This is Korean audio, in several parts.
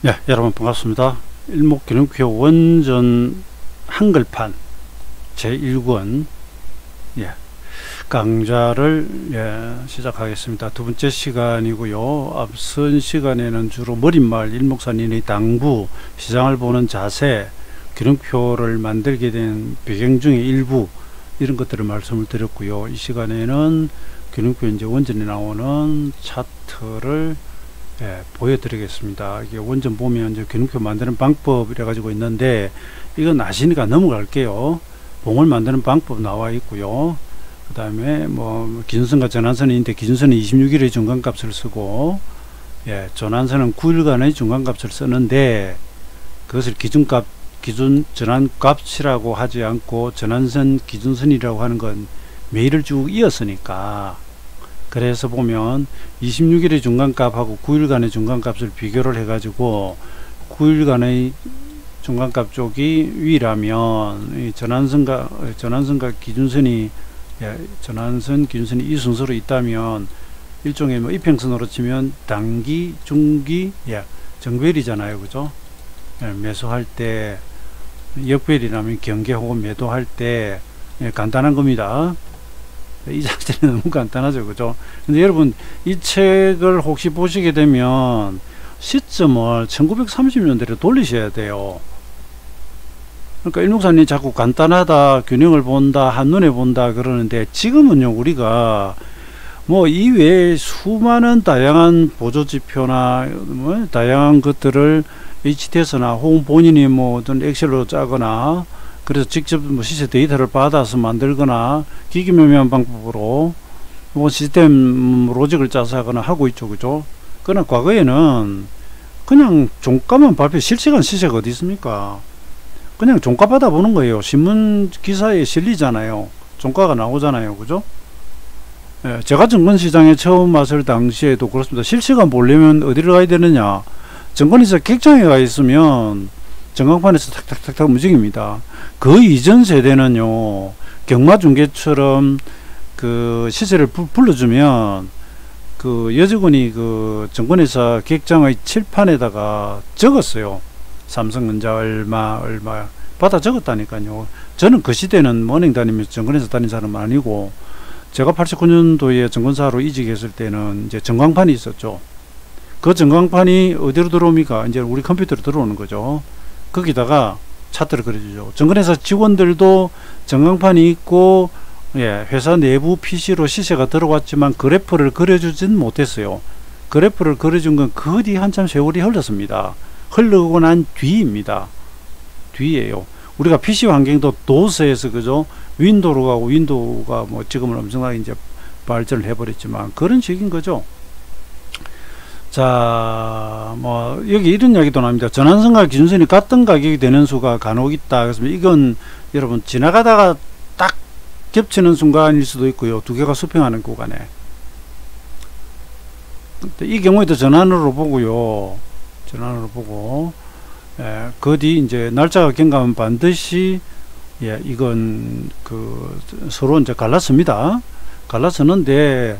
네, 여러분 반갑습니다. 일목균형표 원전 한글판 제1권 강좌를 시작하겠습니다. 두 번째 시간이고요. 앞선 시간에는 주로 머릿말 일목산인의 당부, 시장을 보는 자세, 균형표를 만들게 된 배경 중의 일부 이런 것들을 말씀을 드렸고요. 이 시간에는 균형표 이제 원전에 나오는 차트를 보여드리겠습니다. 이게 원전 보면 이제 균형표 만드는 방법이라 가지고 있는데 이건 아시니까 넘어갈게요. 봉을 만드는 방법 나와 있고요. 그 다음에 뭐 기준선과 전환선인데 기준선은 26일의 중간값을 쓰고 전환선은 9일간의 중간값을 쓰는데 그것을 기준 전환값이라고 하지 않고 전환선 기준선이라고 하는 건 매일을 쭉 이었으니까, 그래서 보면 26일의 중간값하고 9일간의 중간값을 비교를 해가지고 9일간의 중간값 쪽이 위라면 이 전환선과 기준선이 전환선 기준선이 이 순서로 있다면 일종의 뭐 이평선으로 치면 단기, 중기, 정배이잖아요, 그죠? 매수할 때 역배이라면 경계 혹은 매도할 때 간단한 겁니다. 이 자체는 너무 간단하죠, 그죠? 근데 여러분 이 책을 혹시 보시게 되면 시점을 1930년대로 돌리셔야 돼요. 그러니까 일목사님이 자꾸 간단하다, 균형을 본다, 한눈에 본다 그러는데, 지금은요 우리가 뭐 이외에 수많은 다양한 보조지표나 뭐 다양한 것들을 HTS나 혹은 본인이 뭐 어떤 엑셀로 짜거나 그래서 직접 뭐 시세 데이터를 받아서 만들거나 기기묘미한 방법으로 뭐 시스템 로직을 짜서 하거나 하고 있죠, 그죠? 그러나 과거에는 그냥 종가만 발표, 실시간 시세가 어디 있습니까? 그냥 종가 받아보는 거예요. 신문 기사에 실리잖아요. 종가가 나오잖아요, 그죠? 제가 증권시장에 처음 왔을 당시에도 그렇습니다. 실시간 보려면 어디를 가야 되느냐? 증권에서 객장에 가 있으면 전광판에서 탁탁탁탁 움직입니다. 그 이전 세대는요, 경마중계처럼 그 시세를 불러주면 그 여직원이 그 증권회사 객장의 칠판에다가 적었어요. 삼성전자 얼마 받아 적었다니까요. 저는 그 시대는 은행 다니면서 증권회사 다닌 사람은 아니고, 제가 89년도에 증권사로 이직했을 때는 이제 전광판이 있었죠. 그 전광판이 어디로 들어옵니까? 이제 우리 컴퓨터로 들어오는 거죠. 거기다가 차트를 그려주죠. 증권회사 직원들도 전광판이 있고 회사 내부 PC로 시세가 들어왔지만 그래프를 그려주진 못했어요. 그래프를 그려준 건 그 뒤 한참 세월이 흘렀습니다. 흘러고 난 뒤입니다. 뒤에요. 우리가 PC 환경도 도스에서 그죠? 윈도우로 가고, 윈도우가 뭐 지금은 엄청나게 이제 발전을 해버렸지만 그런 식인 거죠. 자, 뭐 여기 이런 이야기도 나옵니다. 전환선과 기준선이 같은 가격이 되는 수가 간혹 있다. 그래서 이건 여러분 지나가다가 딱 겹치는 순간일 수도 있고요. 두 개가 수평하는 구간에. 이 경우에도 전환으로 보고요. 전환으로 보고, 그 뒤 이제 날짜가 경과하면 반드시 이건 그 서로 이제 갈랐습니다. 갈랐었는데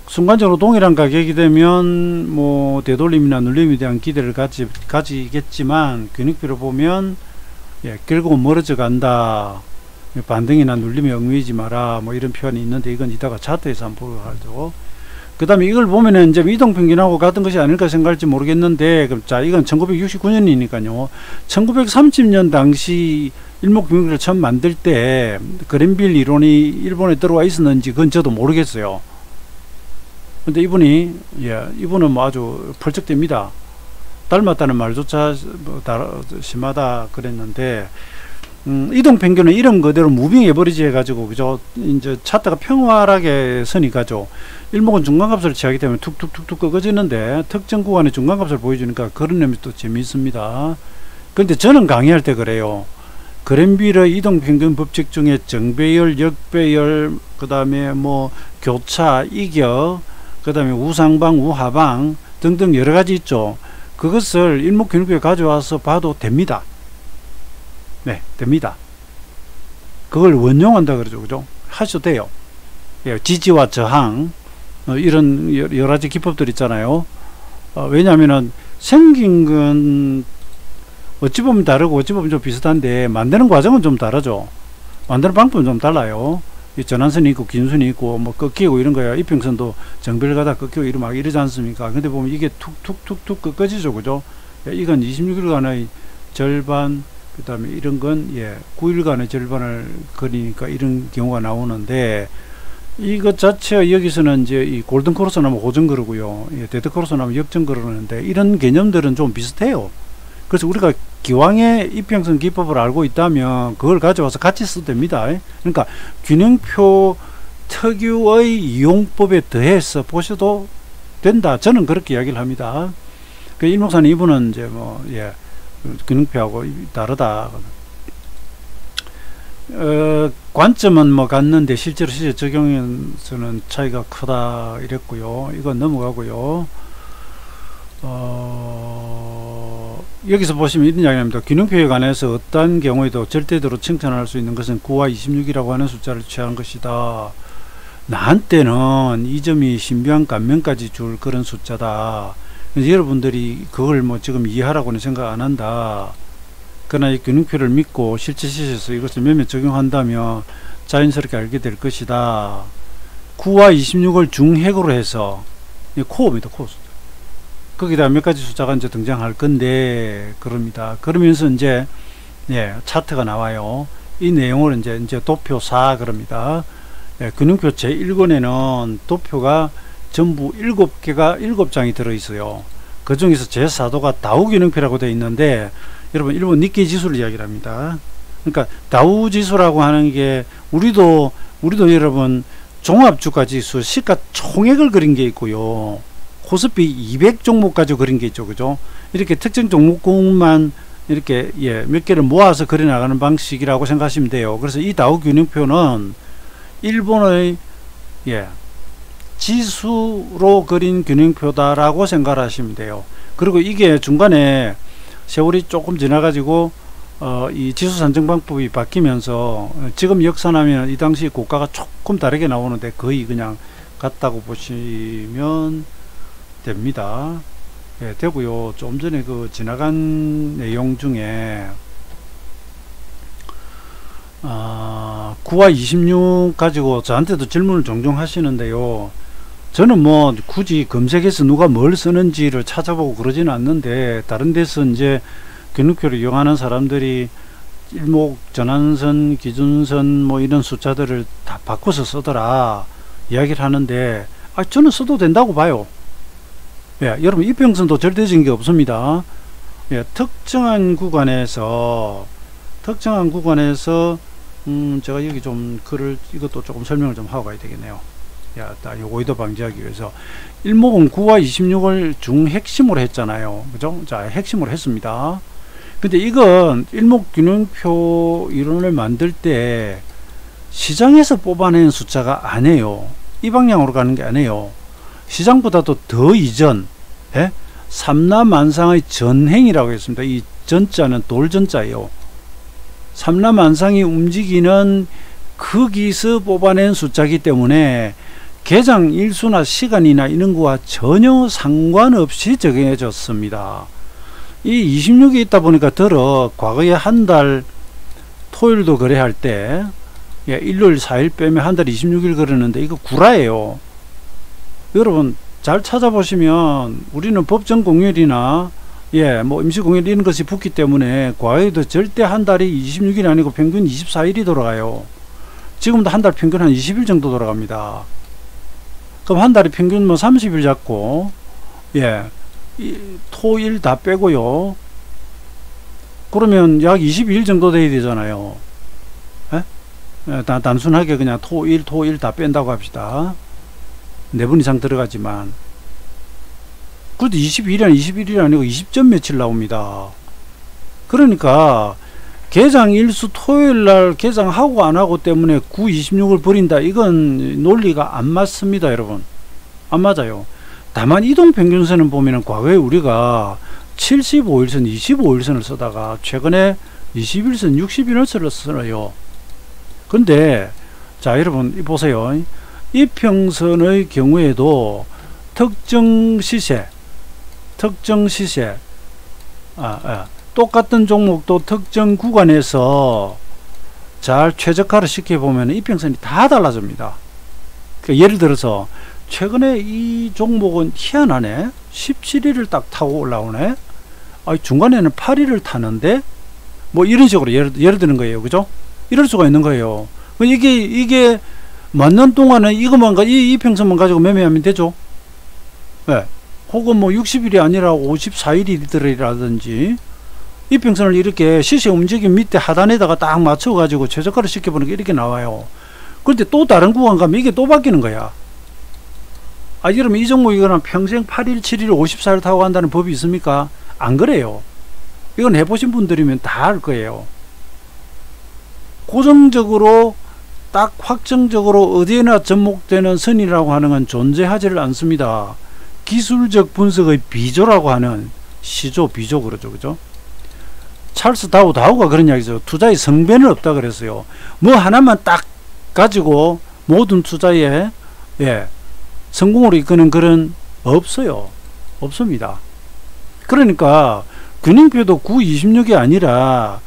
순간적으로 동일한 가격이 되면 뭐 되돌림이나 눌림에 대한 기대를 가지겠지만 균형표를 보면 결국은 멀어져 간다, 반등이나 눌림에 얽매이지 마라, 뭐 이런 표현이 있는데 이건 이따가 차트에서 한번 보도록 하죠. 그 다음에 이걸 보면은 이제 이동평균하고 같은 것이 아닐까 생각할지 모르겠는데, 자, 이건 1969년이니까요. 1930년 당시 일목균형표를 처음 만들 때 그랜빌 이론이 일본에 들어와 있었는지 그건 저도 모르겠어요. 근데 이분은 뭐 아주 펄쩍댑니다. 닮았다는 말조차 뭐 심하다 그랬는데, 이동평균은 이런 그대로 무빙 에버리지 해가지고, 그죠? 이제 차트가 평활하게 선이 가죠. 일목은 중간값을 취하기 때문에 툭툭툭툭 꺾어지는데, 특정 구간의 중간값을 보여주니까 그런 점이 또 재미있습니다. 근데 저는 강의할 때 그래요. 그랜빌의 이동평균 법칙 중에 정배열, 역배열, 그 다음에 뭐 교차, 이격, 그 다음에 우상방, 우하방 등등 여러가지 있죠. 그것을 일목균형표에 가져와서 봐도 됩니다. 네, 됩니다. 그걸 원용한다 그러죠, 그죠? 하셔도 돼요. 지지와 저항, 이런 여러 가지 기법들 있잖아요. 왜냐하면은 생긴 건 어찌 보면 다르고 어찌 보면 좀 비슷한데 만드는 과정은 좀 다르죠. 만드는 방법은 좀 달라요. 이 전환선이 있고 긴선이 있고 뭐 꺾이고 이런 거야. 이평선도 정비를 가다 꺾이고 이러지 않습니까? 근데 보면 이게 툭툭툭툭 꺾어지죠, 그죠? 이건 26일간의 절반, 그 다음에 이런 건 9일간의 절반을 그리니까 이런 경우가 나오는데, 이것 자체가 여기서는 이제 이 골든 크로스 나면 고정 그러고요, 데드 크로스 나면 역전 그러는데, 이런 개념들은 좀 비슷해요. 그래서 우리가 기왕에 이평선 기법을 알고 있다면 그걸 가져와서 같이 써도 됩니다. 그러니까 균형표 특유의 이용법에 더해서 보셔도 된다. 저는 그렇게 이야기를 합니다. 그 일목사님 이분은 이제 균형표하고 다르다. 관점은 뭐 같는데 실제로 시제 적용에서는 차이가 크다 이랬고요. 이건 넘어가고요. 여기서 보시면 이런 이야기합니다. 균형표에 관해서 어떠한 경우에도 절대적으로 칭찬할 수 있는 것은 9와 26이라고 하는 숫자를 취한 것이다. 나한테는 이 점이 신비한 감명까지 줄 그런 숫자다. 그래서 여러분들이 그걸 뭐 지금 이해하라고는 생각 안 한다. 그러나 이 균형표를 믿고 실제 시에서 이것을 몇몇 적용한다면 자연스럽게 알게 될 것이다. 9와 26을 중핵으로 해서 코어입니다. 코어 숫자. 거기다 몇 가지 숫자가 이제 등장할 건데 그럽니다. 그러면서 이제 차트가 나와요. 이 내용을 이제 도표 4 그럽니다. 균형표 제1권에는 도표가 전부 7장이 들어있어요. 그 중에서 제4도가 다우 균형표라고 되어 있는데, 여러분 일본 니케이 지수를 이야기를 합니다. 그러니까 다우 지수라고 하는 게 우리도 여러분 종합주가 지수 시가 총액을 그린 게 있고요, 코스피 200 종목 가지고 그린 게 있죠, 그죠? 이렇게 특정 종목군만 이렇게 몇 개를 모아서 그려 나가는 방식이라고 생각하시면 돼요. 그래서 이 다우 균형표는 일본의 지수로 그린 균형표다라고 생각하시면 돼요. 그리고 이게 중간에 세월이 조금 지나가지고 이 지수 산정 방법이 바뀌면서 지금 역산하면 이 당시 고가가 조금 다르게 나오는데 거의 그냥 같다고 보시면 됩니다. 되고요. 좀 전에 그 지나간 내용 중에 9와 26 가지고 저한테도 질문을 종종 하시는데요. 저는 뭐 굳이 검색해서 누가 뭘 쓰는지를 찾아보고 그러지는 않는데, 다른 데서 이제 균형표를 이용하는 사람들이 일목, 전환선, 기준선 뭐 이런 숫자들을 다 바꿔서 쓰더라 이야기를 하는데, 저는 써도 된다고 봐요. 여러분 이평선도 절대적인 게 없습니다. 특정한 구간에서 제가 여기 좀 글을 이것도 조금 설명을 좀 하고 가야 되겠네요. 오이도 방지하기 위해서 일목은 9와 26을 중핵심으로 했잖아요, 그죠? 자, 핵심으로 했습니다. 근데 이건 일목균형표 이론을 만들 때 시장에서 뽑아낸 숫자가 아니에요. 이 방향으로 가는 게 아니에요. 시장보다도 더 이전, 삼라만상의 전행이라고 했습니다. 이 전자는 돌전자예요. 삼라만상이 움직이는 거기서 뽑아낸 숫자이기 때문에 개장 일수나 시간이나 이런 거와 전혀 상관없이 적용해졌습니다. 이 26이 있다 보니까 과거에 한 달 토요일도 거래할 때 일요일 4일 빼면 한 달 26일 거래하는데 이거 구라예요. 여러분 잘 찾아보시면 우리는 법정 공휴일이나 뭐 임시 공휴일 이런 것이 붙기 때문에 과거에도 절대 한 달이 26일이 아니고 평균 24일이 돌아가요. 지금도 한 달 평균 한 20일 정도 돌아갑니다. 그럼 한 달에 평균 뭐 30일 잡고 토일 다 빼고요, 그러면 약 22일 정도 돼야 되잖아요. 단순하게 그냥 토일 다 뺀다고 합시다. 4번 이상 들어가지만 그래도 21일이 아니고 20점 며칠 나옵니다. 그러니까 개장 일수 토요일날 개장하고 안하고 때문에 9, 26을 버린다, 이건 논리가 안 맞습니다. 여러분 안 맞아요. 다만 이동평균선은 보면은 과거에 우리가 75일선 25일선을 쓰다가 최근에 21선 60일선을 써요. 근데 자 여러분 보세요. 이평선의 경우에도 특정 시세 똑같은 종목도 특정 구간에서 잘 최저가를 시켜보면 이평선이 다 달라집니다. 그러니까 예를 들어서 최근에 이 종목은 희한하네. 17일을 딱 타고 올라오네. 중간에는 8일을 타는데 뭐 이런 식으로 예를 드는 거예요. 그죠? 이럴 수가 있는 거예요. 이게 맞는 동안은 이 이평선만 가지고 매매하면 되죠. 네. 혹은 뭐 60일이 아니라 54일이라든지 이평선을 이렇게 시세 움직임 밑에 하단에다가 딱 맞춰 가지고 최저가를 시켜보는 게 이렇게 나와요. 그런데 또 다른 구간 가면 이게 또 바뀌는 거야. 그러면 이 종목 이거는 평생 8일 7일 54일 타고 간다는 법이 있습니까? 안 그래요. 이건 해보신 분들이면 다 알 거예요. 고정적으로 딱 확정적으로 어디에나 접목되는 선이라고 하는 건 존재하지를 않습니다. 기술적 분석의 비조라고 하는 시조 비조 그러죠. 그죠? 찰스 다우가 그런 이야기죠. 투자의 성배는 없다 그랬어요. 뭐 하나만 딱 가지고 모든 투자에 성공으로 이끄는 그런 없어요. 없습니다. 그러니까 균형표도 926이 아니라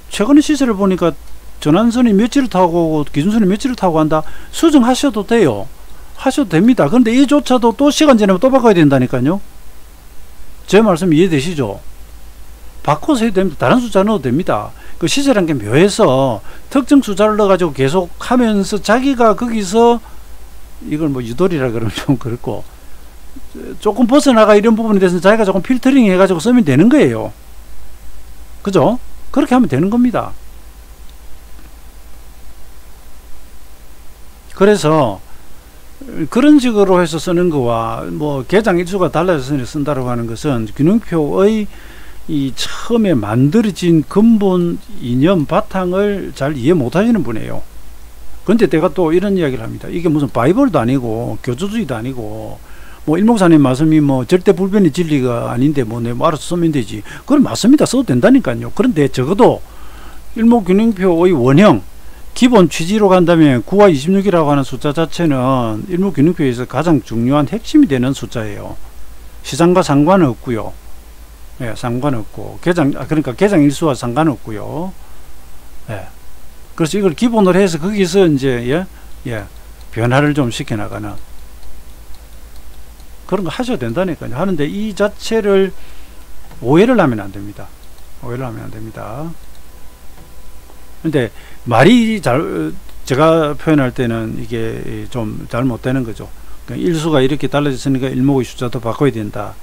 최근에 시세를 보니까 전환선이 며칠을 타고 기준선이 며칠을 타고 간다. 수정하셔도 돼요. 하셔도 됩니다. 그런데 이조차도 또 시간 지나면 또 바꿔야 된다니까요. 제 말씀 이해되시죠? 바꿔서 해도 됩니다. 다른 숫자 넣어도 됩니다. 그 시세란 게 묘해서 특정 숫자를 넣어가지고 계속 하면서 자기가 거기서 이걸 뭐 유도리라 그러면 좀 그렇고 조금 벗어나가 이런 부분에 대해서는 자기가 조금 필터링 해가지고 쓰면 되는 거예요. 그죠? 그렇게 하면 되는 겁니다. 그래서 그런 식으로 해서 쓰는 거와 뭐 계장 일수가 달라져서 쓴다고 하는 것은 균형표의 이 처음에 만들어진 근본 이념 바탕을 잘 이해 못 하시는 분이에요. 근데 내가 또 이런 이야기를 합니다. 이게 무슨 바이블도 아니고 교조주의도 아니고 뭐 일목사님 말씀이 뭐 절대 불변의 진리가 아닌데 뭐 내가 알아서 쓰면 되지. 그건 맞습니다. 써도 된다니까요. 그런데 적어도 일목균형표의 원형 기본 취지로 간다면 9와 26이라고 하는 숫자 자체는 일목균형표에서 가장 중요한 핵심이 되는 숫자예요. 시장과 상관은 없고요. 상관없고 그러니까 계장 일수와 상관없고요. 그래서 이걸 기본으로 해서 거기서 이제 변화를 좀 시켜나가는 그런 거 하셔도 된다니까요. 하는데 이 자체를 오해를 하면 안 됩니다. 오해를 하면 안 됩니다. 근데 말이 제가 표현할 때는 이게 좀 잘못되는 거죠. 그러니까 일수가 이렇게 달라졌으니까 일목의 숫자도 바꿔야 된다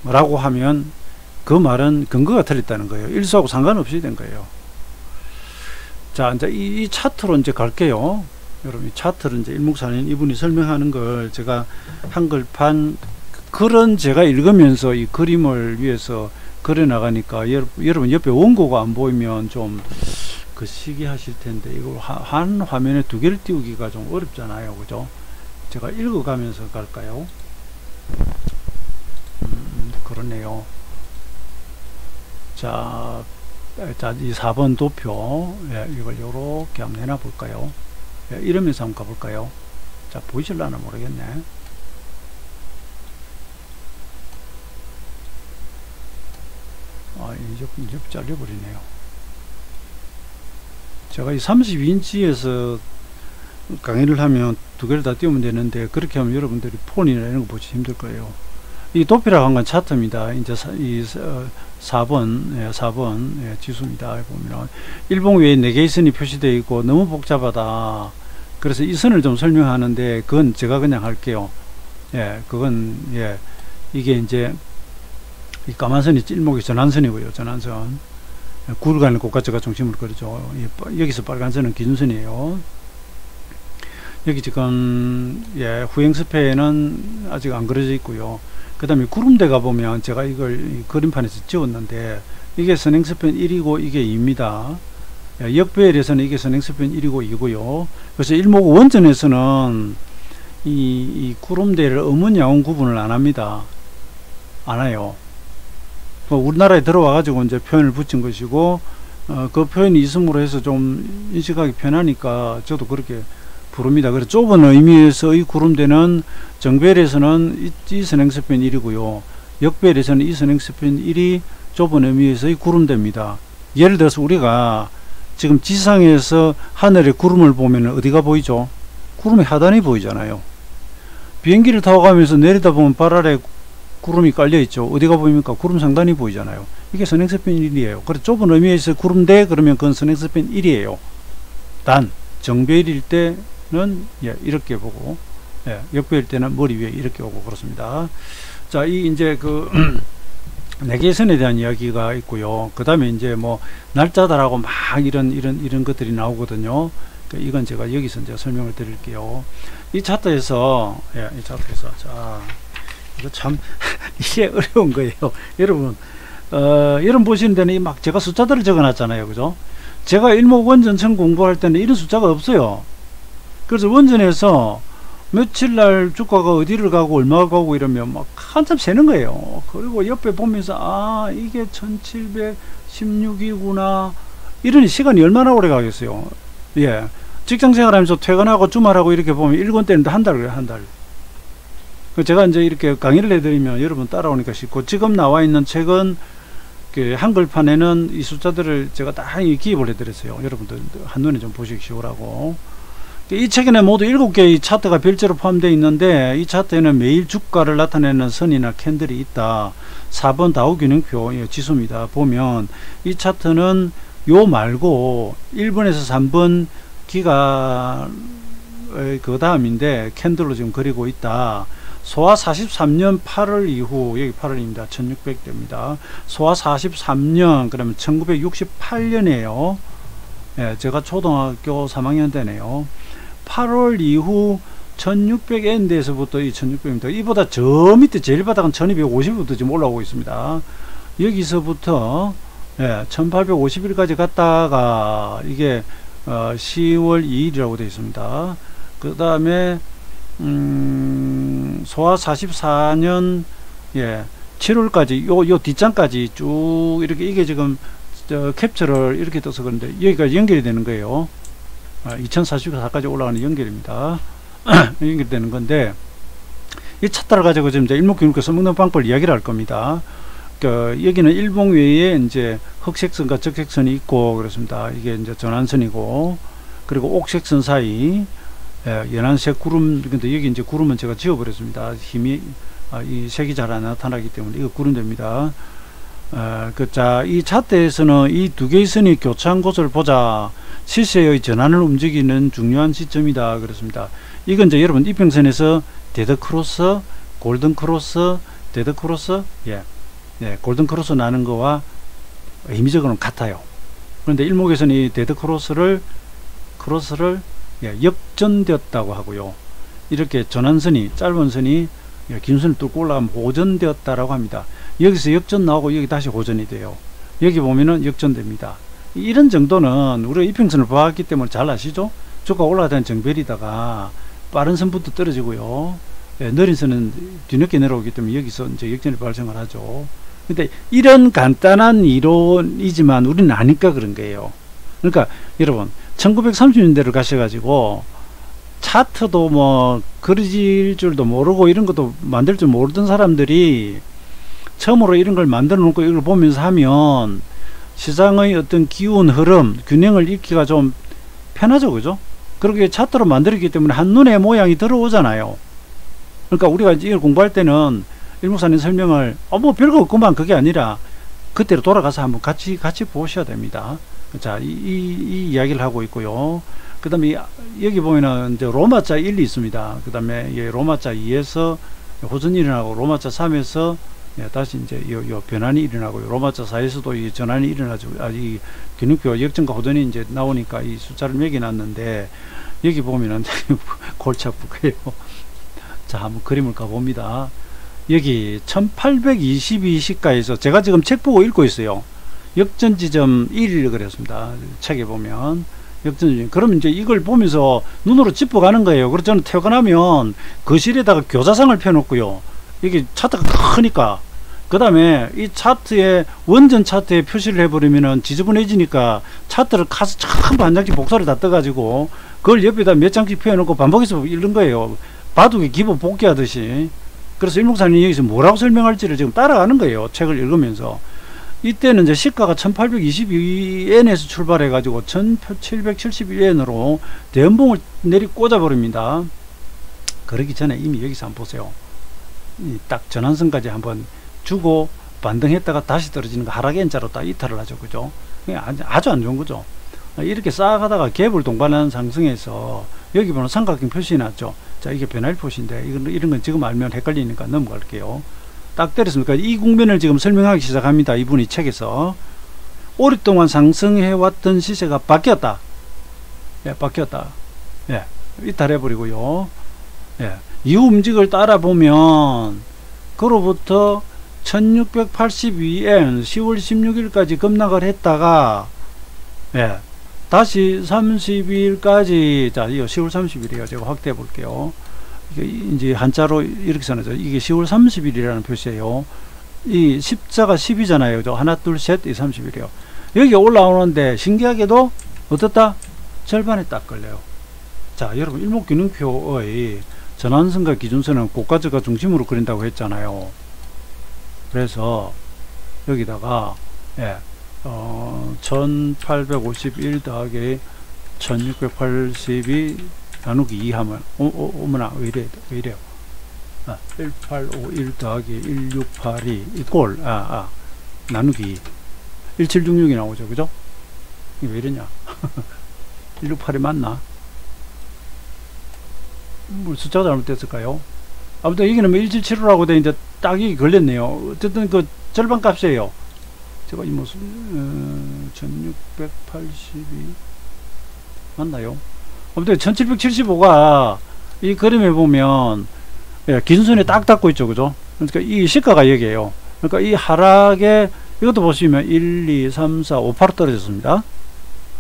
라고 하면 그 말은 근거가 틀렸다는 거예요. 일수하고 상관없이 된 거예요. 자, 이제 이 차트로 이제 갈게요. 여러분, 이 차트를 이제 일목사님 이분이 설명하는 걸 제가 한글판 글은 제가 읽으면서 이 그림을 위해서 그려 나가니까 여러분 옆에 원고가 안 보이면 좀 그 시기 하실 텐데 이걸 한 화면에 두 개를 띄우기가 좀 어렵잖아요. 그죠? 제가 읽어가면서 갈까요? 그러네요. 자, 이 4번 도표, 이걸 요렇게 한번 해놔 볼까요? 이러면서 한번 가볼까요? 자, 보이실라나 모르겠네. 이제 잘려버리네요. 제가 이 32인치에서 강의를 하면 두 개를 다 띄우면 되는데, 그렇게 하면 여러분들이 폰이나 이런 거 보기 힘들 거예요. 이 도표라고 한 건 차트입니다. 이제 이 4번 지수입니다. 보면 일봉 위에 4개의 선이 표시되어 있고 너무 복잡하다. 그래서 이 선을 좀 설명하는데 그건 제가 그냥 할게요. 그건 이게 이제 이 까만 선이 일목이 전환선이고요. 전환선. 9일간의 고가치가 중심으로 그러죠. 여기서 빨간 선은 기준선이에요. 여기 지금 후행스패는 아직 안 그려져 있고요. 그 다음에 구름대 가보면 제가 이걸 그림판에서 지웠는데 이게 선행스팬 1이고 이게 2입니다. 역배열에서는 이게 선행스팬 1이고 2고요. 그래서 일목 원전에서는 이 구름대를 음운양운 구분을 안 합니다. 안 해요. 우리나라에 들어와 가지고 이제 표현을 붙인 것이고 그 표현이 있음으로 해서 좀 인식하기 편하니까 저도 그렇게 부릅니다. 그래서 좁은 의미에서의 구름대는 정배열에서는 이 선행스핀 1이고요. 역배열에서는 이 선행스핀 1이 좁은 의미에서의 구름대입니다. 예를 들어서 우리가 지금 지상에서 하늘에 구름을 보면 어디가 보이죠? 구름의 하단이 보이잖아요. 비행기를 타고 가면서 내려다보면 발 아래 구름이 깔려있죠. 어디가 보입니까? 구름 상단이 보이잖아요. 이게 선행스핀 1이에요. 그래서 좁은 의미에서 구름대 그러면 그건 선행스핀 1이에요. 단 정배일일 때는 이렇게 보고 역배일 때는 머리 위에 이렇게 오고 그렇습니다. 자, 이 이제 그 내계선에 대한 이야기가 있고요. 그 다음에 이제 뭐 날짜다라고 막 이런 것들이 나오거든요. 그러니까 이건 제가 여기서 이제 설명을 드릴게요. 이 차트에서 이 차트에서 자 이거 참 이게 어려운 거예요. 여러분 여러분 보시는 데는 막 제가 숫자들을 적어놨잖아요, 그죠? 제가 일목원전천 공부할 때는 이런 숫자가 없어요. 그래서 원전에서 며칠날 주가가 어디를 가고 얼마가 가고 이러면 막 한참 세는 거예요. 그리고 옆에 보면서 아 이게 1716이구나 이러니 시간이 얼마나 오래 가겠어요. 예, 직장생활하면서 퇴근하고 주말하고 이렇게 보면 일권 때는 한 달 그래요, 한 달. 제가 이제 이렇게 강의를 해드리면 여러분 따라오니까 쉽고, 지금 나와 있는 책은 그 한글판에는 이 숫자들을 제가 다 기입을 해드렸어요. 여러분들 한눈에 좀 보시기 쉬우라고. 이 책에는 모두 7개의 차트가 별도로 포함되어 있는데, 이 차트에는 매일 주가를 나타내는 선이나 캔들이 있다. 4번 다우균형표 지수입니다. 보면 이 차트는 요 말고 1번에서 3번 기가 그 다음인데 캔들로 지금 그리고 있다. 소화 43년 8월 이후, 여기 8월입니다. 1600대입니다. 소화 43년, 그러면 1968년이에요. 예, 제가 초등학교 3학년 때네요. 8월 이후 1600N대에서부터 이 1600입니다. 이보다 저 밑에 제일 바닥은 1250부터 지금 올라오고 있습니다. 여기서부터 1850일까지 갔다가 이게 10월 2일이라고 되어 있습니다. 그 다음에 소화 44년 7월까지 요 뒷장까지 쭉 이렇게, 이게 지금 캡처를 이렇게 떠서 그런데 여기까지 연결이 되는 거예요. 2044까지 올라가는 연결입니다. 연결되는 건데, 이 차트를 가지고 지금 이제 일목균형표 써먹는 방법을 이야기를 할 겁니다. 여기는 일봉 외에 이제 흑색선과 적색선이 있고 그렇습니다. 이게 이제 전환선이고, 그리고 옥색선 사이 연한색 구름, 근데 여기 이제 구름은 제가 지워버렸습니다. 힘이 이 색이 잘 안 나타나기 때문에 이거 구름 됩니다. 자, 이 차트에서는 이 두 개의 선이 교차한 곳을 보자. 시세의 전환을 움직이는 중요한 시점이다. 그렇습니다. 이건 이제 여러분 이평선에서 데드 크로스, 골든 크로스, 데드 크로스, 골든 크로스 나는 거와 의미적으로는 같아요. 그런데 일목에서는 이 데드 크로스를 역전되었다고 하고요. 이렇게 전환선이, 짧은 선이 긴 선을 뚫고 올라가면 호전되었다라고 합니다. 여기서 역전 나오고 여기 다시 호전이 돼요. 여기 보면은 역전됩니다. 이런 정도는 우리가 이평선을 봐왔기 때문에 잘 아시죠? 주가 올라가는 정별이다가 빠른 선부터 떨어지고요. 느린 선은 뒤늦게 내려오기 때문에 여기서 이제 역전이 발생을 하죠. 근데 이런 간단한 이론이지만 우리는 아니까 그런 거예요. 그러니까 여러분 1930년대를 가셔가지고 차트도 뭐 그려질 줄도 모르고 이런 것도 만들 줄 모르던 사람들이 처음으로 이런 걸 만들어 놓고 이걸 보면서 하면 시장의 어떤 기운, 흐름, 균형을 읽기가 좀 편하죠, 그죠? 그렇게 차트로 만들었기 때문에 한눈에 모양이 들어오잖아요. 그러니까 우리가 이걸 공부할 때는 일목사님 설명을 뭐 별거 없구만, 그게 아니라 그때로 돌아가서 한번 같이 보셔야 됩니다. 자, 이 이야기를 하고 있고요. 그 다음에 여기 보면은 이제 로마자 1이 있습니다. 그 다음에 로마자 2에서 호전이 일어나고, 로마자 3에서 다시 이제 요 변환이 일어나고요. 로마자 4에서도 이 전환이 일어나죠. 이 균형표 역전과 호전이 이제 나오니까 이 숫자를 매겨놨는데, 여기 보면은 골치 아플 거예요. 자, 한번 그림을 가봅니다. 여기 1822시가에서 제가 지금 책 보고 읽고 있어요. 역전 지점 1을 그렸습니다. 책에 보면 역전 지점. 그럼 이제 이걸 보면서 눈으로 짚어가는 거예요. 그래서 저는 퇴근하면 거실에다가 교자상을 펴놓고요. 이게 차트가 크니까 그 다음에 이 차트에 원전 차트에 표시를 해버리면은 지저분해지니까 차트를 가서 전부 한 장씩 복사를 다 떠가지고 그걸 옆에다 몇 장씩 펴놓고 반복해서 읽는 거예요. 바둑에 기본 복귀하듯이. 그래서 일목사님이 여기서 뭐라고 설명할지를 지금 따라가는 거예요. 책을 읽으면서. 이때는 이제 시가가 1822엔에서 출발해 가지고 1771엔으로 대연봉을 내리 꽂아버립니다. 그러기 전에 이미 여기서 한번 보세요. 딱 전환선까지 한번 주고 반등했다가 다시 떨어지는 거 하락 N자로 딱 이탈을 하죠. 그죠? 아주 안 좋은 거죠. 이렇게 쌓아가다가 갭을 동반하는 상승에서 여기 보면 삼각형 표시 났죠. 자, 이게 변화일 표시인데 이런 건 지금 알면 헷갈리니까 넘어갈게요. 딱 때렸습니까? 이 국면을 지금 설명하기 시작합니다. 이분이 책에서. 오랫동안 상승해왔던 시세가 바뀌었다. 예, 바뀌었다. 예, 이탈해버리고요. 예, 이후 움직임을 따라 보면 그로부터 1682엔 10월 16일까지 급락을 했다가 예, 다시 32일까지 자, 이거 10월 30일이에요. 제가 확대해 볼게요. 이게 이제 한자로 이렇게 써놨죠. 이게 10월 30일이라는 표시예요. 이 십자가 10이잖아요. 그죠? 하나, 둘, 셋, 이 30일이에요. 여기 올라오는데 신기하게도 어떻다? 절반에 딱 걸려요. 자, 여러분 일목균형표의 전환선과 기준선은 고가저가 중심으로 그린다고 했잖아요. 그래서 여기다가 예, 1851 더하기 1682 나누기 2 하면 어머나 왜 이래요. 1851 더하기 1682 이꼴 나누기 2 1766이 나오죠. 그죠? 이게 왜 이러냐. 168이 맞나? 뭐 숫자가 잘못됐을까요? 아무튼 여기는 뭐 1775라고 돼 있는데 딱 여기 걸렸네요. 어쨌든 그 절반 값이에요. 제가 이 모습 1682 맞나요? 아무튼 1775가 이 그림에 보면 예, 기준선에 딱 닿고 있죠. 그죠? 그러니까 이 시가가 여기에요. 그러니까 이 하락에 이것도 보시면 1, 2, 3, 4, 5, 8로 떨어졌습니다.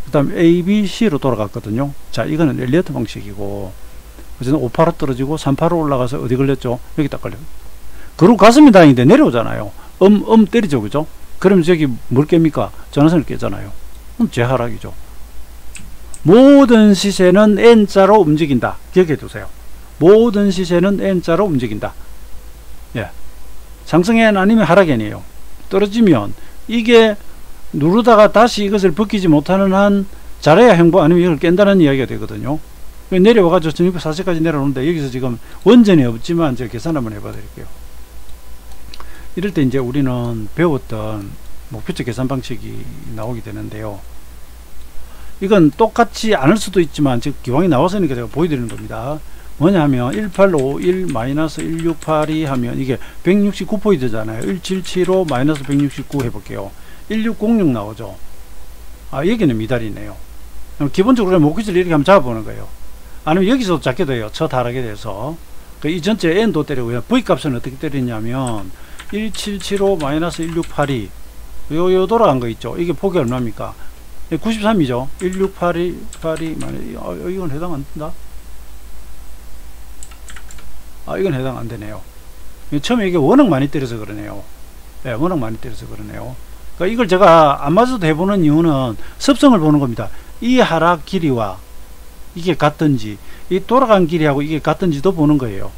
그 다음에 A, B, C로 돌아갔거든요. 자, 이거는 엘리어트 방식이고 어쨌든 5, 8로 떨어지고 3, 8로 올라가서 어디 걸렸죠? 여기 딱 걸려요. 그러고 가슴이 다행인데 내려오잖아요. 때리죠. 그죠? 그럼 저기 뭘 깹니까? 전환선을 깨잖아요. 그럼 재하락이죠. 모든 시세는 N자로 움직인다. 기억해 두세요. 모든 시세는 N자로 움직인다. 예. 상승 N 아니면 하락 N이에요. 떨어지면 이게 누르다가 다시 이것을 벗기지 못하는 한 잘해야 행보 아니면 이걸 깬다는 이야기가 되거든요. 내려와가지고 1640까지 내려오는데 여기서 지금 원전이 없지만 제가 계산 한번 해봐 드릴게요. 이럴 때 이제 우리는 배웠던 목표적 계산 방식이 나오게 되는데요. 이건 똑같지 않을 수도 있지만 지금 기왕이 나왔으니까 제가 보여드리는 겁니다. 뭐냐면 1851 마이너스 1682 하면 이게 169포인트잖아요. 1775 마이너스 169 해볼게요. 1606 나오죠. 여기는 미달이네요. 기본적으로 목표치를 이렇게 한번 잡아보는 거예요. 아니면 여기서 잡게 돼요. 첫 하락에 대해서. 이 전체 N도 때리고요. V 값은 어떻게 때리냐면 1775 마이너스 1682 요 돌아간 거 있죠. 이게 폭이 얼마입니까? 93이죠. 1682 이건 해당 안 된다. 이건 해당 안 되네요. 처음에 이게 워낙 많이 때려서 그러네요. 네, 워낙 많이 때려서 그러네요. 그러니까 이걸 제가 안 맞아도 해보는 이유는 습성을 보는 겁니다. 이 하락 길이와 이게 같든지 이 돌아간 길이하고 이게 같든지도 보는 거예요.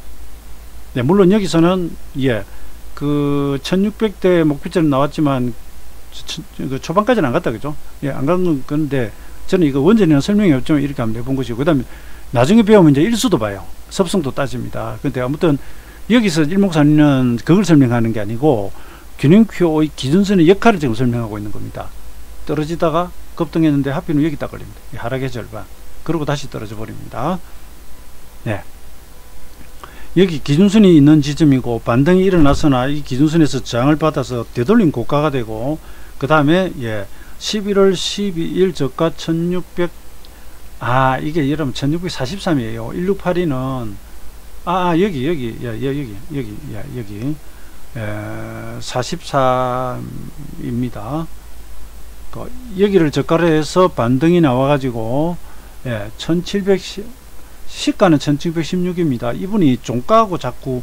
네, 물론 여기서는 예, 그 1600대 목표점 나왔지만 그 초반까지는 안 갔다 그죠? 예, 안 간 건데 저는 이거 원전에는 설명이 없지만 이렇게 한번 해본 것이고, 그 다음에 나중에 배우면 이제 일수도 봐요. 섭성도 따집니다. 근데 아무튼 여기서 일목사님은 그걸 설명하는 게 아니고 균형표의 기준선의 역할을 지금 설명하고 있는 겁니다. 떨어지다가 급등했는데 하필은 여기 딱 걸립니다. 하락의 절반. 그리고 다시 떨어져 버립니다. 네. 여기 기준선이 있는 지점이고 반등이 일어나서나 이 기준선에서 저항을 받아서 되돌림 고가가 되고, 그 다음에 예, 11월 12일 저가 1600 이게 여러분 1643이에요. 1682는 여기 43입니다. 여기를 저가로 해서 반등이 나와 가지고 예, 1700 시가는 1716입니다. 이분이 종가하고 자꾸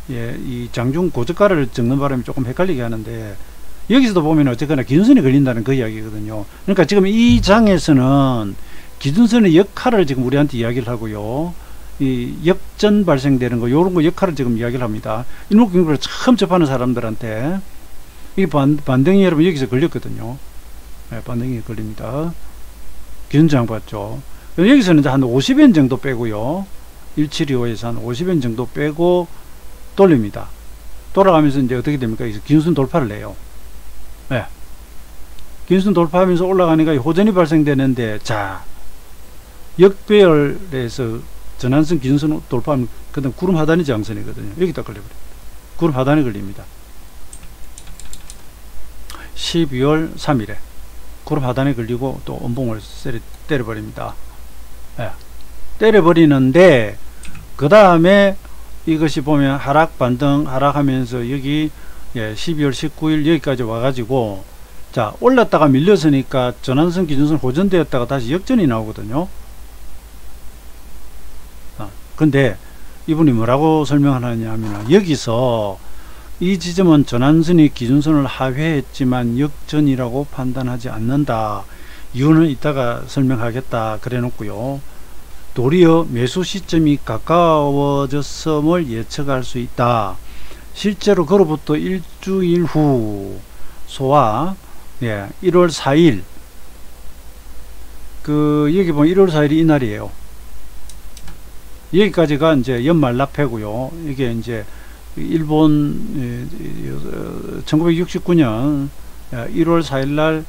예, 이 장중 고저가를 적는 바람에 조금 헷갈리게 하는데, 여기서도 보면 어쨌거나 기준선이 걸린다는 그 이야기거든요. 그러니까 지금 이 장에서는 기준선의 역할을 지금 우리한테 이야기를 하고요. 이 역전 발생되는 거, 요런 거 역할을 지금 이야기를 합니다. 일목균형을 처음 접하는 사람들한테 이 반등이 여러분 여기서 걸렸거든요. 네, 반등이 걸립니다. 기준장 봤죠. 여기서는 이제 한 50엔 정도 빼고요. 1725에서 한 50엔 정도 빼고 돌립니다. 돌아가면서 이제 어떻게 됩니까? 기준선 돌파를 해요. 네. 기준선 돌파하면서 올라가니까 호전이 발생되는데, 자, 역배열에서 전환선 기준선 돌파하면 그다음 구름 하단이 저항선이거든요. 여기다 걸려버립니다. 구름 하단에 걸립니다. 12월 3일에 구름 하단에 걸리고 또 음봉을 때려버립니다. 네. 때려버리는데, 그 다음에 이것이 보면 하락 반등 하락하면서 여기 12월 19일 여기까지 와가지고, 자, 올랐다가 밀렸으니까 전환선 기준선 호전되었다가 다시 역전이 나오거든요. 근데 이분이 뭐라고 설명하느냐 하면, 여기서 이 지점은 전환선이 기준선을 하회했지만 역전이라고 판단하지 않는다. 이유는 이따가 설명하겠다 그래 놓고요. 도리어 매수 시점이 가까워졌음을 예측할 수 있다. 실제로 그로부터 일주일 후 소와 1월 4일 여기 보면 1월 4일이 이날이에요. 여기까지가 이제 연말 납회고요. 이게 이제 일본 1969년 1월 4일 날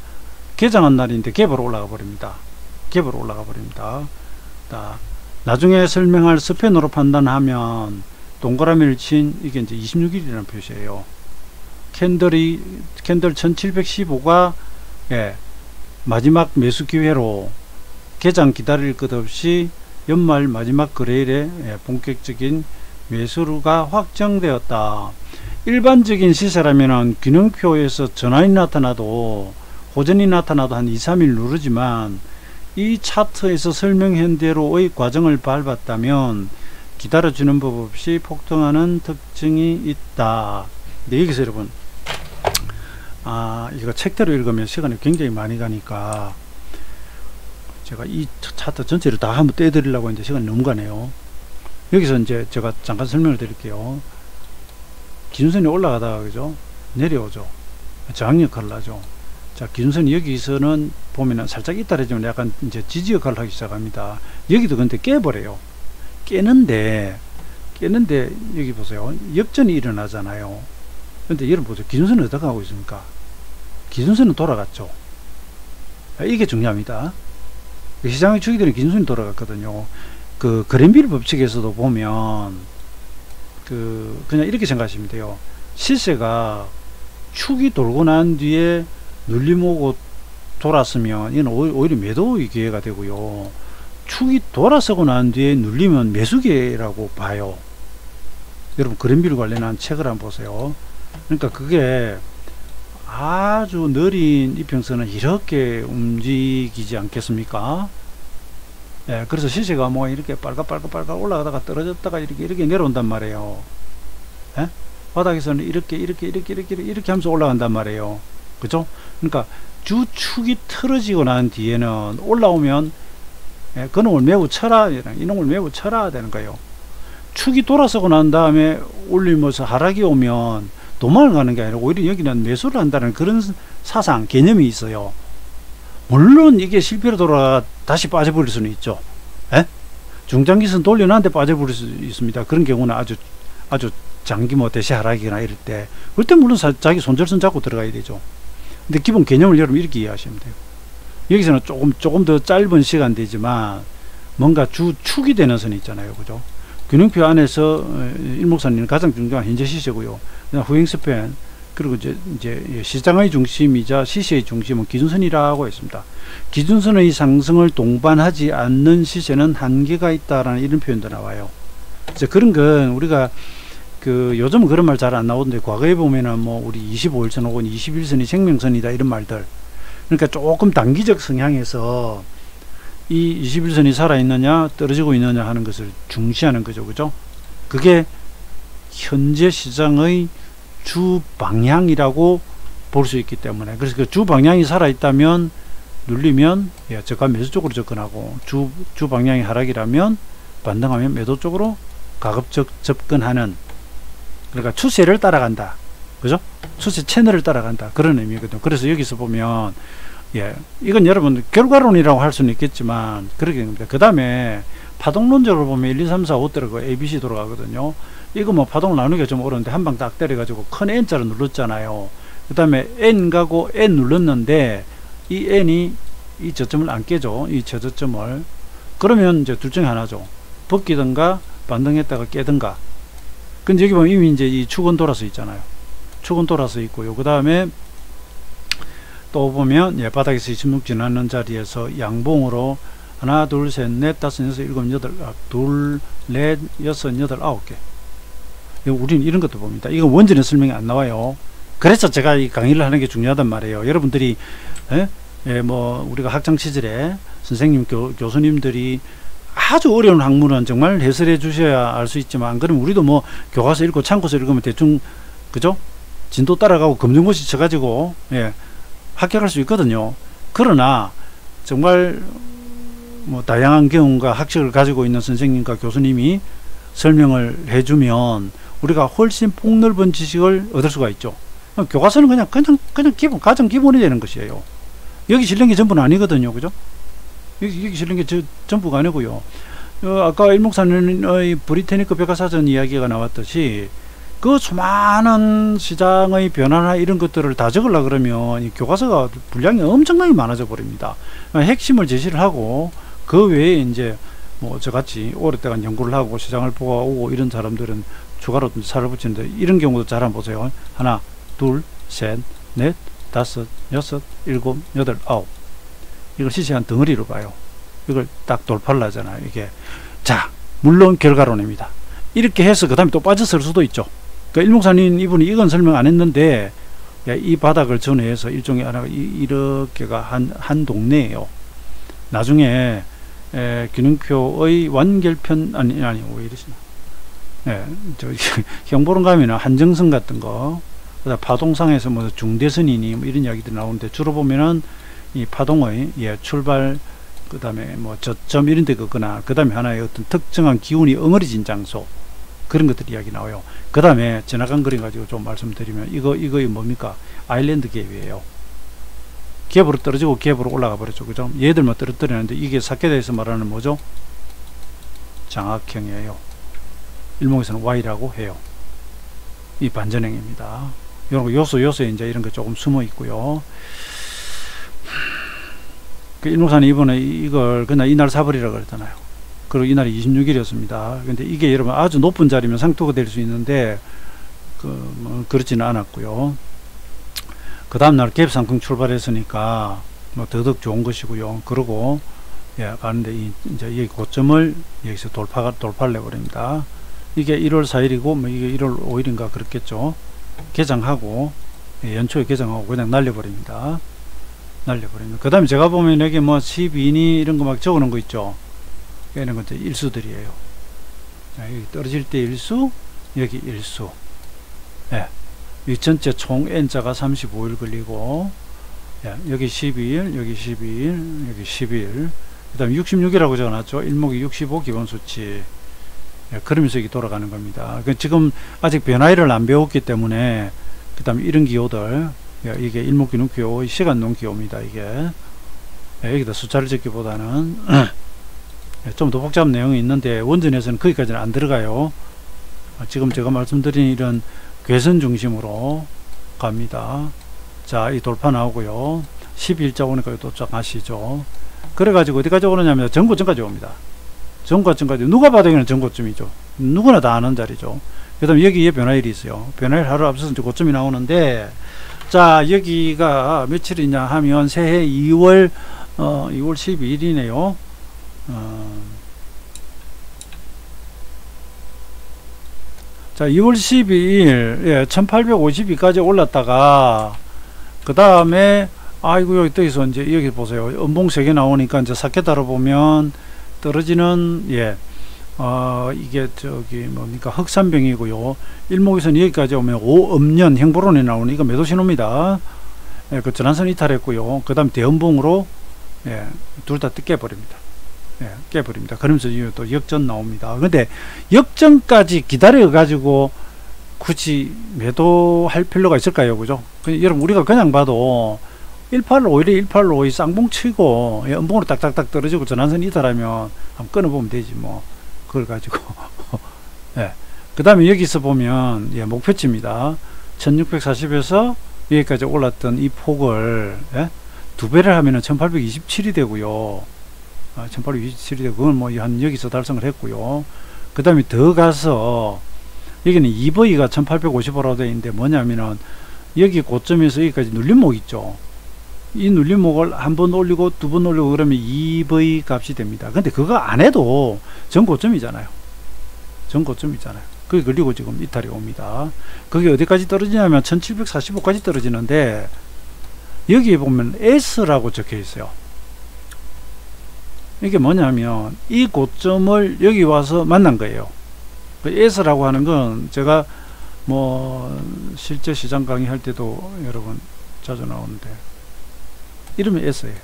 개장한 날인데 갭으로 올라가 버립니다. 갭으로 올라가 버립니다. 나중에 설명할 스팬으로 판단하면 동그라미를 친 이게 이제 26일이라는 표시예요. 캔들 1715가 마지막 매수 기회로 개장 기다릴 것 없이 연말 마지막 거래일에 본격적인 매수가 확정되었다. 일반적인 시세라면 균형표에서 전환이 나타나도 호전이 나타나도 한 2-3일 누르지만, 이 차트에서 설명한 대로의 과정을 밟았다면 기다려주는 법 없이 폭등하는 특징이 있다. 네, 여기서 여러분, 이거 책대로 읽으면 시간이 굉장히 많이 가니까 제가 이 차트 전체를 다 한번 떼드리려고 했는데 시간이 너무 가네요. 여기서 이제 제가 잠깐 설명을 드릴게요. 기준선이 올라가다가 그죠? 내려오죠. 저항 역할을 하죠. 자, 기준선이 여기서는 보면은 살짝 이따해지면 약간 이제 지지 역할을 하기 시작합니다. 여기도 근데 깨버려요. 깨는데 여기 보세요. 역전이 일어나잖아요. 근데 여러분 보세요. 기준선은 어떻게 하고 있습니까? 기준선은 돌아갔죠. 이게 중요합니다. 시장의 주기들은 기준선이 돌아갔거든요. 그 그랜빌 법칙에서도 보면 그냥 이렇게 생각하시면 돼요. 시세가 축이 돌고 난 뒤에 눌림 오고 돌았으면 이건 오히려 매도의 기회가 되고요. 축이 돌아서고 난 뒤에 눌리면 매수 기회라고 봐요. 여러분 그랜빌 관련한 책을 한번 보세요. 그러니까 그게 아주 느린 이평선은 이렇게 움직이지 않겠습니까? 그래서 시세가 뭐 이렇게 빨갛 올라가다가 떨어졌다가 이렇게 내려온단 말이에요. 바닥에서는 이렇게 하면서 올라간단 말이에요. 그죠? 그러니까 주축이 틀어지고 난 뒤에는 올라오면 그놈을 매우 쳐라, 이놈을 매우 쳐라 되는 거예요. 축이 돌아서고 난 다음에 올리면서 하락이 오면 도망을 가는 게 아니라 오히려 여기는 매수를 한다는 그런 사상, 개념이 있어요. 물론 이게 실패로 돌아가 다시 빠져버릴 수는 있죠. 중장기선 돌려놨는데 빠져버릴 수 있습니다. 그런 경우는 아주 장기 대시 하락이나 이럴 때, 그때 물론 자기 손절선 잡고 들어가야 되죠. 근데 기본 개념을 여러분 이렇게 이해하시면 돼요. 여기서는 조금 더 짧은 시간 되지만 뭔가 주축이 되는 선이 있잖아요. 그죠? 균형표 안에서 일목선이는 가장 중요한 현재 시세고요. 후행 스팬, 그리고 이제 시장의 중심이자 시세의 중심은 기준선이라고 했습니다. 기준선의 상승을 동반하지 않는 시세는 한계가 있다라는 이런 표현도 나와요. 이제 그런 건 우리가 요즘은 그런 말 잘 안 나오는데, 과거에 보면은 뭐 우리 25일선 혹은 21선이 생명선이다 이런 말들, 그러니까 조금 단기적 성향에서 이 21선이 살아있느냐 떨어지고 있느냐 하는 것을 중시하는 거죠. 그죠? 그게 현재 시장의 주 방향이라고 볼 수 있기 때문에, 그래서 그 주 방향이 살아있다면 눌리면 저가 매수 쪽으로 접근하고, 주 방향이 하락이라면 반등하면 매도 쪽으로 가급적 접근하는, 그러니까 추세를 따라간다, 그죠? 추세 채널을 따라간다, 그런 의미거든요. 그래서 여기서 보면 이건 여러분 결과론이라고 할 수는 있겠지만 그렇게 됩니다. 그 다음에 파동론적으로 보면 1, 2, 3, 4, 5 때리고 ABC 돌아가거든요. 이거 뭐 파동을 나누기가 좀 어려운데 한 방 딱 때려가지고 큰 N자로 눌렀잖아요. 그 다음에 N 가고 N 눌렀는데 이 N이 이 저점을 안 깨죠. 이 저점을. 그러면 이제 둘 중에 하나죠. 벗기든가 반등했다가 깨든가. 근데 여기 보면 이미 이제 이 축은 돌아서 있잖아요. 축은 돌아서 있고요. 그 다음에 또 보면 바닥에서 26 지나는 자리에서 양봉으로 하나, 둘, 셋, 넷, 다섯, 여섯, 일곱, 여덟, 둘, 넷, 여섯, 여덟, 아홉 개. 우리는 이런 것도 봅니다. 이거 원전의 설명이 안 나와요. 그래서 제가 이 강의를 하는 게 중요하단 말이에요. 여러분들이 뭐 우리가 학창 시절에 선생님, 교수님들이 아주 어려운 학문은 정말 해설해 주셔야 알 수 있지만, 안 그러면 우리도 뭐 교과서 읽고 참고서 읽으면 대충, 그죠? 진도 따라가고 검정고시 쳐가지고 합격할 수 있거든요. 그러나 정말 뭐 다양한 경험과 학식을 가지고 있는 선생님과 교수님이 설명을 해주면 우리가 훨씬 폭넓은 지식을 얻을 수가 있죠. 교과서는 그냥 기본, 가장 기본이 되는 것이에요. 여기 실린 게 전부는 아니거든요. 그죠? 여기 실린 게 전부가 아니고요. 아까 일목사님의 브리테니크 백과사전 이야기가 나왔듯이 그 수많은 시장의 변화나 이런 것들을 다 적으려 그러면 이 교과서가 분량이 엄청나게 많아져 버립니다. 핵심을 제시를 하고 그 외에 이제 뭐 저같이 오랫동안 연구를 하고 시장을 보고 오고 이런 사람들은 추가로 살을 붙이는데, 이런 경우도 잘 한번 보세요. 하나, 둘, 셋, 넷, 다섯, 여섯, 일곱, 여덟, 아홉. 이걸 시시한 덩어리로 봐요. 이걸 딱 돌파를 하잖아요. 이게. 자, 물론 결과론입니다. 이렇게 해서 그 다음에 또 빠져설 수도 있죠. 그러니까 일목사님 이분이 이건 설명 안 했는데, 이 바닥을 전후해서 일종의 하나가 이렇게가 한 동네예요. 나중에 균형표의 완결편, 아니 왜 이러시나. 형보름 가면은 한정선 같은 거, 그다음 파동상에서 뭐 중대선이니 뭐 이런 이야기들이 나오는데, 주로 보면은 이 파동의 출발, 그 다음에 뭐 저점 이런 데 걷거나, 그 다음에 하나의 어떤 특정한 기운이 엉어리진 장소, 그런 것들 이야기 나와요. 그 다음에 지나간 거리 가지고 좀 말씀드리면, 이거 뭡니까? 아일랜드 갭이에요. 갭으로 떨어지고 갭으로 올라가 버렸죠. 그죠? 얘들만 떨어뜨리는데, 이게 사케다에서 말하는 뭐죠? 장악형이에요. 일목에서는 Y라고 해요. 이 반전행입니다. 이런 거 요소에 이제 이런 거 조금 숨어 있고요. 그 일목사는 이번에 이걸 그냥 이날 사버리라고 그랬잖아요. 그리고 이날이 26일이었습니다. 근데 이게 여러분 아주 높은 자리면 상투가 될 수 있는데, 뭐 그렇지는 않았고요. 그 다음날 갭 상승 출발했으니까 뭐 더더욱 좋은 것이고요. 그러고 가는데 이제 이 고점을 여기서 돌파를 해버립니다. 이게 1월 4일이고 뭐 이게 1월 5일인가 그렇겠죠. 개장하고 연초에 개장하고 그냥 날려버립니다. 그 다음에 제가 보면 여기 뭐 12니 이런 거 막 적어놓은 거 있죠. 이런 건 일수들이에요. 여기 떨어질 때 일수, 여기 일수. 이 전체 총 N자가 35일 걸리고, 여기 12일, 여기 12일, 여기 10일. 그 다음에 66이라고 적어놨죠. 일목이 65 기본수치. 그러면서 이게 돌아가는 겁니다. 지금 아직 변화일을 안 배웠기 때문에, 그 다음에 이런 기호들, 이게 일목균형기호, 시간론 기호입니다. 이게 여기다 숫자를 적기보다는 좀 더 복잡한 내용이 있는데, 원전에서는 거기까지는 안 들어가요. 지금 제가 말씀드린 이런 괴선 중심으로 갑니다. 자, 이 돌파 나오고요. 12일자 오니까 도착하시죠. 그래가지고 어디까지 오느냐면 전고점까지 옵니다. 전고점까지. 누가 봐도 이건 전고점이죠. 누구나 다 아는 자리죠. 그 다음에 여기에 변화일이 있어요. 변화일 하루 앞서서 이제 고점이 나오는데, 자, 여기가 며칠이냐 하면 새해 2월 12일이네요. 자, 2월 12일, 1852까지 올랐다가, 그 다음에, 아이고, 여기서 이제, 여기 보세요. 음봉 3개 나오니까 이제 사케다로 보면, 떨어지는, 이게 저기 뭡니까 흑산병이고요. 일목에서는 여기까지 오면 5음년 행보론에 나오는 이거 매도 신호입니다. 예, 그 전환선 이탈했고요. 그 다음 대음봉으로 예, 둘 다 깨버립니다. 예, 깨버립니다. 그러면서 또 역전 나옵니다. 근데 역전까지 기다려 가지고 굳이 매도할 필요가 있을까요? 그죠? 여러분 우리가 그냥 봐도 1852에 1852 쌍봉 치고 예, 음봉으로 딱딱딱 떨어지고 전환선 이탈하면 한번 끊어보면 되지 뭐. 그걸 가지고 예. 그 다음에 여기서 보면 예, 목표치입니다. 1640에서 여기까지 올랐던 이 폭을 예? 두 배를 하면은 1827이 되고요. 1827이 되고 그건 뭐 한 여기서 달성을 했고요. 그 다음에 더 가서 여기는 2V가 1855라고 되어 있는데 뭐냐면은 여기 고점에서 여기까지 눌림목 있죠. 이 눌림목을 한 번 올리고 두 번 올리고 그러면 2V 값이 됩니다. 근데 그거 안 해도 전고점이잖아요. 전고점이잖아요. 그게 걸리고 지금 이탈이 옵니다. 그게 어디까지 떨어지냐면 1745까지 떨어지는데 여기에 보면 S라고 적혀 있어요. 이게 뭐냐면 이 고점을 여기 와서 만난 거예요. 그 S라고 하는 건 제가 뭐 실제 시장 강의할 때도 여러분 자주 나오는데 이름이 S예요.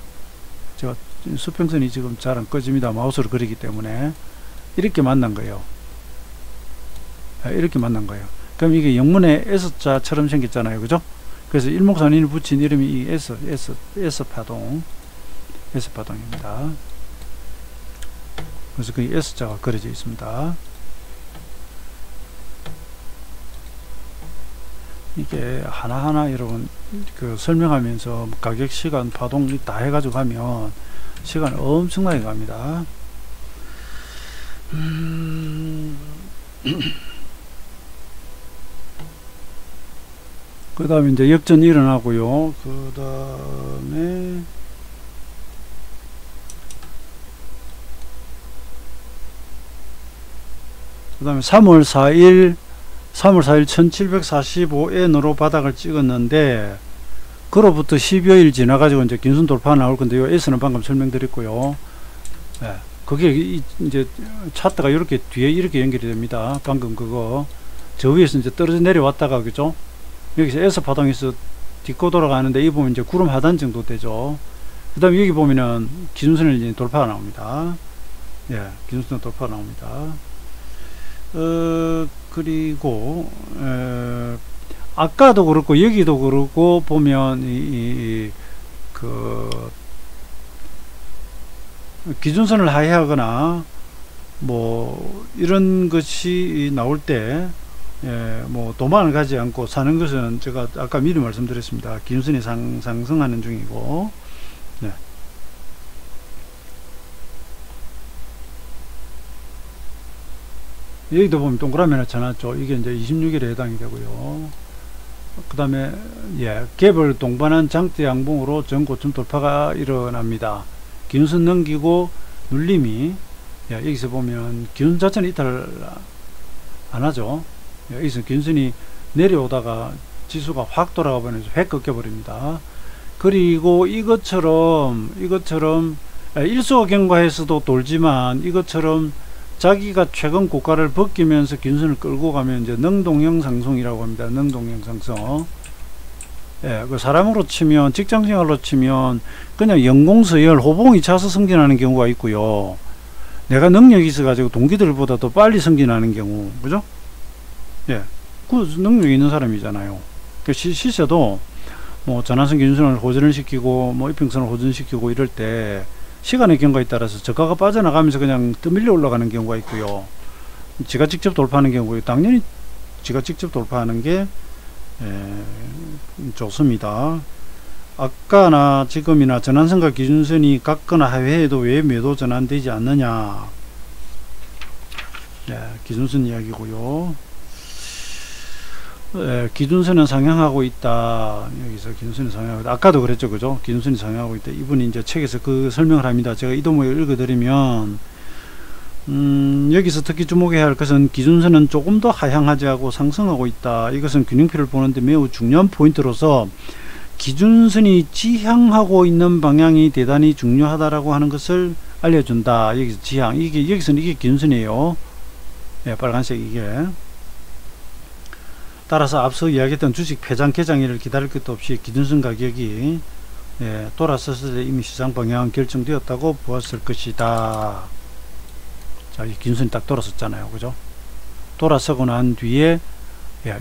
제가 수평선이 지금 잘 안 꺼집니다. 마우스로 그리기 때문에 이렇게 만난 거예요. 이렇게 만난 거예요. 그럼 이게 영문의 S자처럼 생겼잖아요. 그죠? 그래서 일목산인을 붙인 이름이 이 S파동 S파동입니다. 그래서 그 S자가 그려져 있습니다. 이게 하나하나 여러분 그 설명하면서 가격, 시간, 파동 다 해가지고 하면 시간 엄청나게 갑니다. 그 다음에 이제 역전이 일어나고요. 그 다음에 3월 4일 1745엔으로 바닥을 찍었는데 그로부터 10여일 지나가지고 이제 긴순 돌파 나올 건데 요 S는 방금 설명드렸고요. 네, 그게 이제 차트가 이렇게 뒤에 이렇게 연결이 됩니다. 방금 그거 저 위에서 이제 떨어져 내려왔다가 그죠? 여기서 S 파동에서 딛고 돌아가는데 이 보면 이제 구름 하단 정도 되죠. 그 다음에 여기 보면은 기준선을 이제 돌파가 나옵니다. 예, 기준선 돌파가 나옵니다. 그리고 아까도 그렇고 여기도 그렇고 보면 그 기준선을 하회하거나 뭐 이런 것이 나올 때 뭐 도망을 가지 않고 사는 것은 제가 아까 미리 말씀드렸습니다. 기준선이 상승하는 중이고 네. 여기도 보면 동그라미 하나 쳐놨죠. 이게 이제 26일에 해당이 되고요. 그 다음에 갭을 동반한 장대 양봉으로 전고점 돌파가 일어납니다. 기준선 넘기고 눌림이 여기서 보면 기준선 자체는 이탈 안 하죠. 여기서 기준선이 내려오다가 지수가 확 돌아가 버리면서 획 꺾여 버립니다. 그리고 이것처럼 일소 경과에서도 돌지만 이것처럼 자기가 최근 고가를 벗기면서 기준선을 끌고 가면 이제 능동형 상승이라고 합니다. 능동형 상승. 그 사람으로 치면 직장생활로 치면 그냥 연공서열 호봉이 차서 승진하는 경우가 있고요. 내가 능력이 있어 가지고 동기들보다 더 빨리 승진하는 경우, 그죠? 그 능력이 있는 사람이잖아요. 그 시세도 뭐 전환선 기준선을 호전을 시키고 뭐 이평선을 호전시키고 이럴 때 시간의 경과에 따라서 저가가 빠져나가면서 그냥 떠밀려 올라가는 경우가 있고요. 지가 직접 돌파하는 경우에 당연히 지가 직접 돌파하는 게 좋습니다. 아까나 지금이나 전환선과 기준선이 같거나 하회해도 왜 매도 전환되지 않느냐. 기준선 이야기고요. 기준선은 상향하고 있다. 여기서 기준선이 상향하고 있다. 아까도 그랬죠, 그죠? 기준선이 상향하고 있다. 이분이 이제 책에서 그 설명을 합니다. 제가 이 도목을 읽어드리면, 여기서 특히 주목해야 할 것은 기준선은 조금 더 하향하지 않고 상승하고 있다. 이것은 균형표를 보는데 매우 중요한 포인트로서 기준선이 지향하고 있는 방향이 대단히 중요하다라고 하는 것을 알려준다. 여기서 지향, 여기서는 이게 기준선이에요. 예, 빨간색 이게. 따라서 앞서 이야기했던 주식 폐장 개장일을 기다릴 것도 없이 기준선 가격이 돌아섰을 때 이미 시장 방향 결정되었다고 보았을 것이다. 자, 이 기준선이 딱 돌아섰잖아요. 그죠? 돌아서고 난 뒤에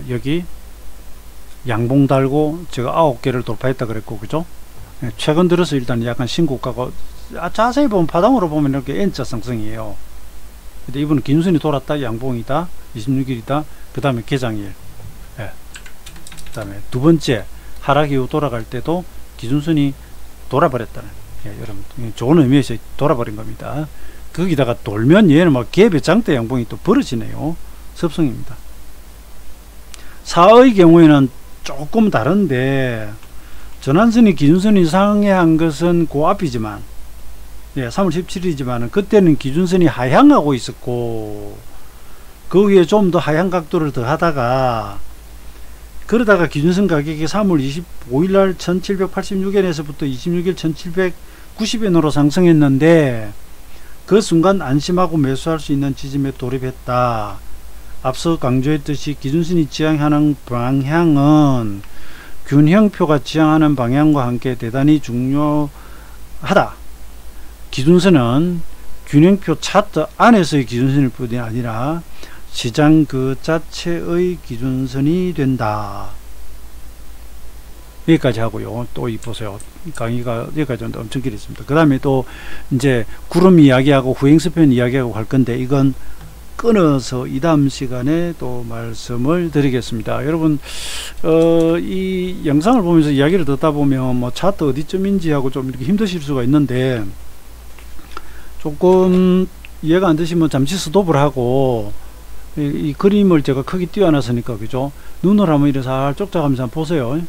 여기 양봉 달고 제가 9개를 돌파했다 그랬고, 그죠? 최근 들어서 일단 약간 신고가고, 자세히 보면 바닥으로 보면 이렇게 N자 상승이에요. 근데 이분은 기준선이 돌았다, 양봉이다, 26일이다, 그 다음에 개장일. 그 다음에 두 번째 하락 이후 돌아갈 때도 기준선이 돌아버렸다는, 여러분 좋은 의미에서 돌아버린 겁니다. 거기다가 돌면 얘는 막 갭의 장대 양봉이 또 벌어지네요. 습성입니다. 4의 경우에는 조금 다른데, 전환선이 기준선이 상회한 것은 그 앞이지만, 3월 17일이지만 그때는 기준선이 하향하고 있었고, 그 위에 좀 더 하향 각도를 더 하다가, 그러다가 기준선 가격이 3월 25일날 1786엔에서부터 26일 1790엔으로 상승했는데, 그 순간 안심하고 매수할 수 있는 지점에 돌입했다. 앞서 강조했듯이 기준선이 지향하는 방향은 균형표가 지향하는 방향과 함께 대단히 중요하다. 기준선은 균형표 차트 안에서의 기준선일 뿐이 아니라 시장 그 자체의 기준선이 된다. 여기까지 하고요. 또 보세요. 강의가 여기까지 엄청 길었습니다. 그 다음에 또 이제 구름 이야기하고 후행스편 이야기하고 갈 건데, 이건 끊어서 이 다음 시간에 또 말씀을 드리겠습니다. 여러분, 이 영상을 보면서 이야기를 듣다 보면 뭐 차트 어디쯤인지 하고 좀 이렇게 힘드실 수가 있는데, 조금 이해가 안 되시면 잠시 스톱을 하고, 이 그림을 제가 크게 띄워놨으니까, 그죠? 눈을 한번 이렇게 살짝 하면서 한번 보세요.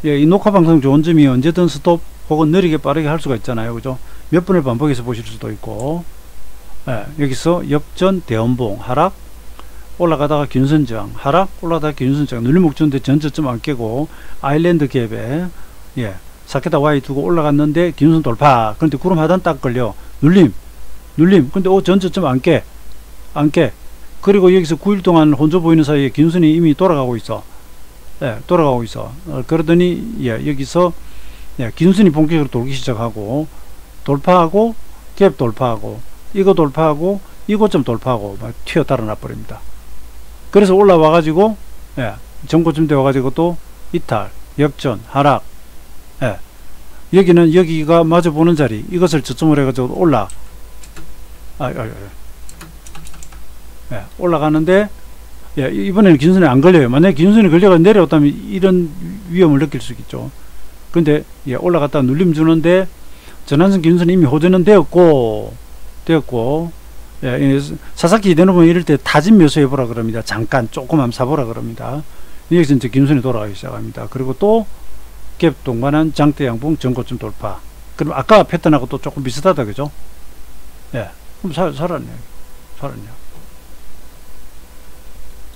이 녹화 방송 좋은 점이 언제든 스톱 혹은 느리게 빠르게 할 수가 있잖아요. 그죠? 몇 번을 반복해서 보실 수도 있고, 여기서 역전 대원봉 하락, 올라가다가 균선 저항 하락, 올라가다가 균선 저항, 눌림 목전대 전저점 안 깨고 아일랜드 갭에 사케타 Y 두고 올라갔는데 균선 돌파. 그런데 구름 하단 딱 걸려 눌림. 근데 전저점 안 깨. 그리고 여기서 9일 동안 혼자 보이는 사이에 균선이 이미 돌아가고 있어. 돌아가고 있어. 그러더니 여기서 기준선이 본격적으로 돌기 시작하고, 돌파하고 갭 돌파하고 이거 돌파하고 이곳점 돌파하고 막 튀어 달아나 버립니다. 그래서 올라와 가지고 전고점 돼 와 가지고 또 이탈, 역전, 하락. 여기는 여기가 마주 보는 자리, 이것을 저점으로 해 가지고 올라가는데, 이번에는 기준선이 안 걸려요. 만약에 기준선이 걸려가 내려왔다면 이런 위험을 느낄 수 있겠죠. 근데 올라갔다 눌림 주는데, 전환선 기준선이 이미 호전은 되었고, 사사키 히데노분 이럴 때 타진 매수 해보라 그럽니다. 잠깐 조금 한번 사보라 그럽니다. 여기서 이제 기준선이 돌아가기 시작합니다. 그리고 또 갭 동반한 장대 양봉 전고점 돌파. 그럼 아까 패턴하고 또 조금 비슷하다, 그죠? 그럼 살았네요.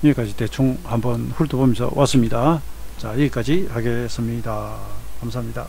여기까지 대충 한번 훑어보면서 왔습니다. 자, 여기까지 하겠습니다. 감사합니다.